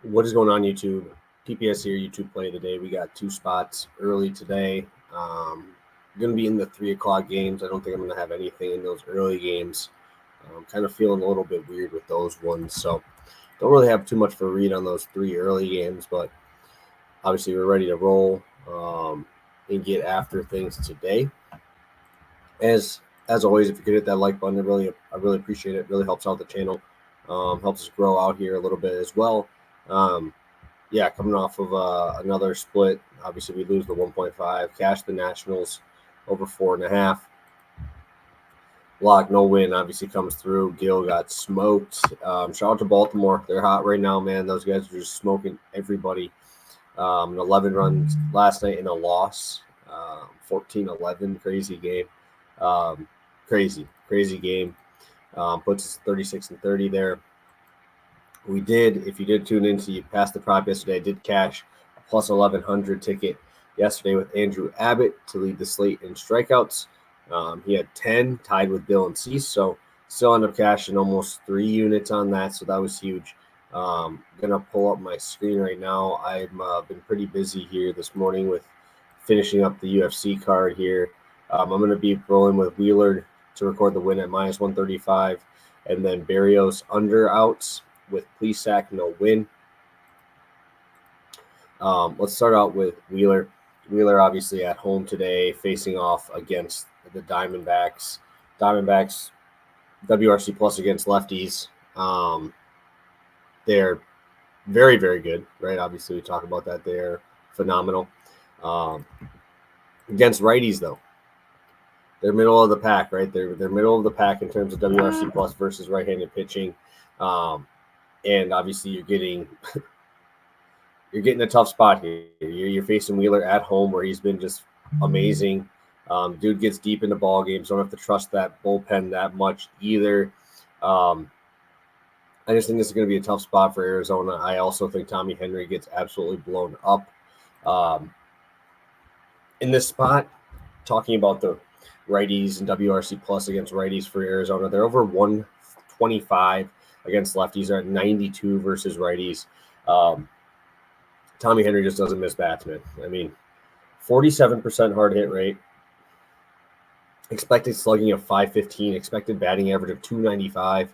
What is going on, YouTube? PPS here, YouTube Play today. We got two spots early today. Going to be in the 3 o'clock games. I don't think I'm going to have anything in those early games. I'm kind of feeling a little bit weird with those ones. So don't really have too much for a read on those 3 early games, but obviously we're ready to roll and get after things today. As always, if you could hit that like button, I really appreciate it. It really helps out the channel. Helps us grow out here a little bit as well. Yeah, coming off of another split. Obviously, we lose the 1.5. Cash the Nationals over 4.5. Lock, no win, obviously comes through. Gill got smoked. Shout out to Baltimore. They're hot right now, man. Those guys are just smoking everybody. 11 runs last night in a loss. 14-11. Crazy game. Crazy game. Puts us 36-30 there. If you did tune in, so you passed the prop yesterday, I did cash a plus 1,100 ticket yesterday with Andrew Abbott to lead the slate in strikeouts. He had 10, tied with Bill and Cease, so still ended up cashing almost 3 units on that, so that was huge. Going to pull up my screen right now. I've been pretty busy here this morning with finishing up the UFC card here. I'm going to be rolling with Wheeler to record the win at minus 135, and then Berrios under outs with Plesac, no win. Let's start out with Wheeler. Wheeler obviously at home today, facing off against the Diamondbacks. Diamondbacks, WRC plus against lefties. They're very, very good, right? Obviously, we talk about that. They're phenomenal. Against righties, though, they're middle of the pack, right? They're middle of the pack in terms of WRC plus versus right-handed pitching. And obviously, you're getting a tough spot here. You're facing Wheeler at home, where he's been just amazing. Dude gets deep into ball games. Don't have to trust that bullpen that much either. I just think this is going to be a tough spot for Arizona. I also think Tommy Henry gets absolutely blown up. In this spot, talking about the righties and WRC plus against righties for Arizona, they're over 125 against lefties. They're at 92 versus righties. Tommy Henry just doesn't miss bats, man. I mean, 47% hard hit rate, expected slugging of 515, expected batting average of 295,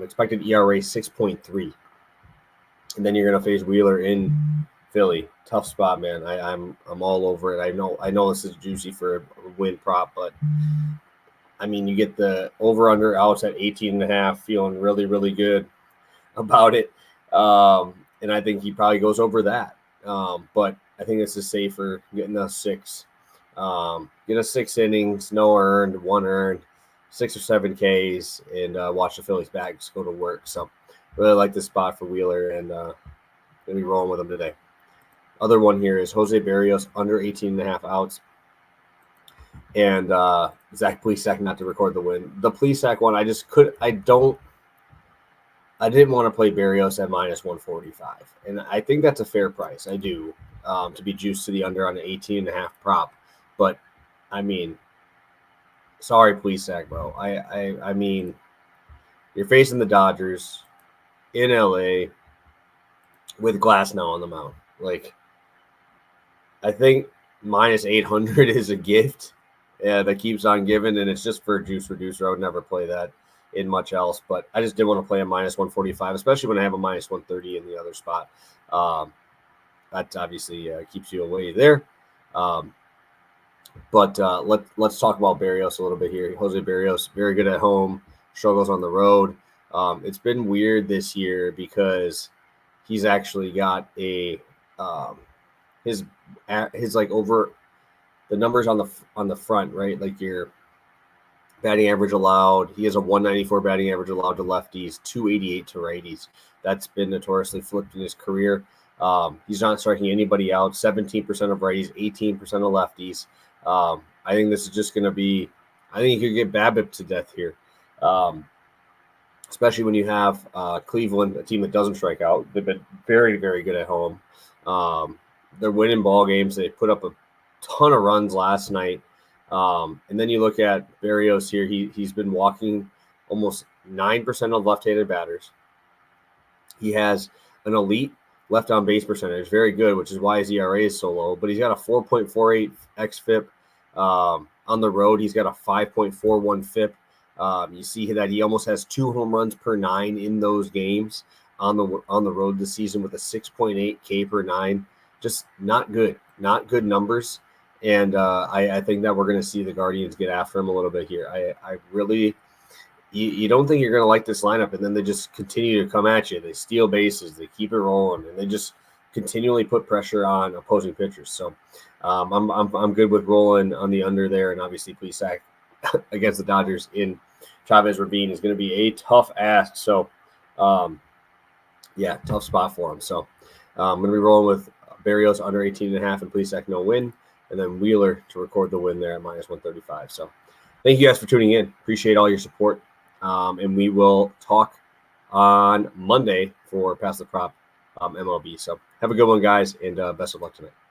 expected ERA 6.3. And then you're gonna face Wheeler in Philly. Tough spot, man. I'm all over it. I know this is juicy for a win prop, but I mean, you get the over-under outs at 18.5, feeling really, really good about it. And I think he probably goes over that. But I think this is safer, getting us 6. Get us 6 innings, no earned, 1 earned, 6 or 7 Ks, and watch the Phillies backs go to work. So really like this spot for Wheeler, and going to be rolling with him today. Other one here is Jose Berrios under 18.5 outs. And Zach Plesac not to record the win. The Plesac one, I didn't want to play Berrios at minus 145. And I think that's a fair price. I do, to be juiced to the under on an 18.5 prop. But, I mean, sorry, Plesac, bro. I mean, you're facing the Dodgers in LA with Glass now on the mound. Like, I think minus 800 is a gift that keeps on giving, and it's just for a juice reducer. I would never play that in much else, but I just didn't want to play a minus 145, especially when I have a minus 130 in the other spot. That obviously keeps you away there. But let's talk about Berrios a little bit here. Jose Berrios, very good at home, struggles on the road. It's been weird this year because he's actually got his like over the numbers on the front, right? Like your batting average allowed. He has a 194 batting average allowed to lefties, 288 to righties. That's been notoriously flipped in his career. He's not striking anybody out. 17% of righties, 18% of lefties. I think this is just going to be. I think you could get BABIP to death here, especially when you have Cleveland, a team that doesn't strike out. They've been very, very good at home. They're winning ball games. They put up a ton of runs last night. And then you look at Berrios here. He's been walking almost 9% of left-handed batters. He has an elite left on base percentage, very good, which is why his ERA is so low. But he's got a 4.48 xFIP. On the road, he's got a 5.41 FIP. You see that he almost has 2 home runs per 9 in those games on the road this season with a 6.8 K per 9. Just not good numbers. And I think that we're going to see the Guardians get after him a little bit here. I really, you don't think you're going to like this lineup, and then they just continue to come at you. They steal bases, they keep it rolling, and they just continually put pressure on opposing pitchers. So I'm good with rolling on the under there, and obviously Plesac against the Dodgers in Chavez Ravine is going to be a tough ask. So tough spot for him. So I'm going to be rolling with Berrios under 18.5 and Plesac no win, and then Wheeler to record the win there at -135. So thank you guys for tuning in. Appreciate all your support. And we will talk on Monday for Pass the Prop MLB. So have a good one, guys, and best of luck tonight.